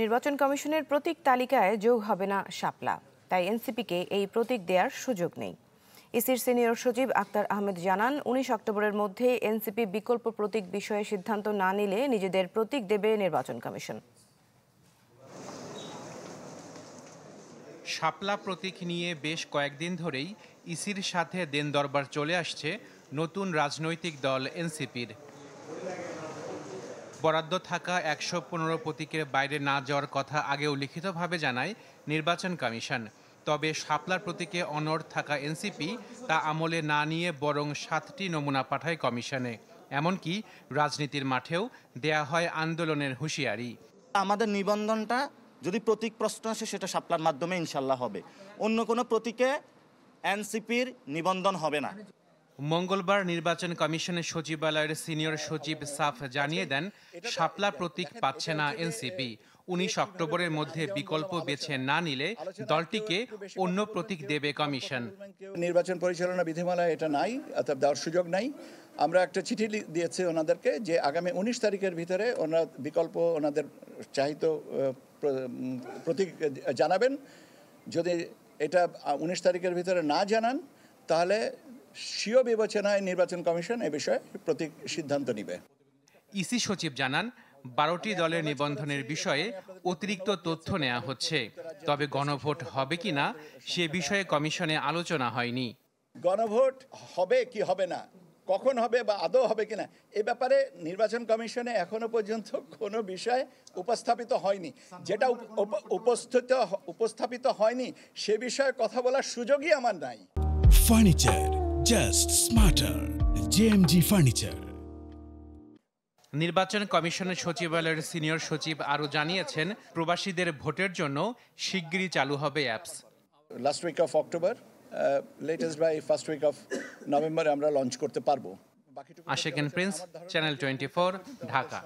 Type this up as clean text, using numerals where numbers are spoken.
নির্বাচন কমিশনের প্রতীক তালিকায় যোগ হবে না শাপলা, তাই এনসিপিকে এই প্রতীক দেওয়ার সুযোগ নেই। ইসির সিনিয়র সচিব আক্তার আহমেদ জানান, 19 অক্টোবরের মধ্যে এনসিপি বিকল্প প্রতীক বিষয়ে সিদ্ধান্ত না নিলে নিজেদের প্রতীক দেবে নির্বাচন কমিশন। শাপলা প্রতীক নিয়ে বেশ কয়েকদিন ধরেই ইসির সাথে দেন দরবার চলে আসছে নতুন রাজনৈতিক দল এনসিপির। বরাদ্দ থাকা 115 প্রতীকের বাইরে না যাওয়ার কথা আগেও লিখিতভাবে জানায় নির্বাচন কমিশন। তবে শাপলার প্রতীকে অনড় থাকা এনসিপি তা আমলে না নিয়ে বরং 7টি নমুনা পাঠায় কমিশনে। এমনকি রাজনীতির মাঠেও দেয়া হয় আন্দোলনের হুঁশিয়ারি। আমাদের নিবন্ধনটা যদি প্রতীক প্রশ্ন আসে সেটা শাপলার মাধ্যমে ইনশাল্লাহ হবে, অন্য কোনো প্রতীকে এনসিপির নিবন্ধন হবে না। মঙ্গলবার নির্বাচন কমিশনের সচিবালয়ের সিনিয়র সচিব সাফ জানিয়ে দেন, শাপলা প্রতীক পাচ্ছে না এনসিপি। 19 অক্টোবরের মধ্যে বিকল্প বেছে না নিলে দলটিকে অন্য প্রতীক দেবে কমিশন। নির্বাচন পরিচালনা বিধিমালায় এটা নাই, অর্থাৎ দেওয়ার সুযোগ নাই। আমরা একটা চিঠি দিয়েছি ওনাদেরকে যে আগামী 19 তারিখের ভিতরে ওনারা বিকল্প ওনাদের চাহিত প্রতীক জানাবেন। যদি এটা 19 তারিখের ভিতরে না জানান তাহলে স্বীয় বিবেচনায় নির্বাচন কমিশন এ বিষয়ে প্রতীক সিদ্ধান্ত নেবে। ইসি সচিব জানান, 12টি দলের নিবন্ধনের বিষয়ে অতিরিক্ত তথ্য নেওয়া হচ্ছে, তবে গণভোট হবে কিনা সে বিষয়ে কমিশনে আলোচনা হয়নি। গণভোট হবে কি হবে না, কখন হবে বা আদৌ হবে কিনা এ ব্যাপারে নির্বাচন কমিশনে এখনো পর্যন্ত কোনো বিষয় উপস্থাপিত হয়নি। যেটা উপস্থাপিত হয়নি সে বিষয়ে কথা বলার সুযোগই আমার নাই। Furniture just smarter, JMG furniture. নির্বাচন কমিশনের সচিবালয়ের সিনিয়র সচিব আরও জানিয়েছেন, প্রবাসীদের ভোটের জন্য শিগগিরই চালু হবে apps. Last week of October, latest by first week of November আমরা লঞ্চ করতে পারবো। Ashik Prince, channel 24, Dhaka.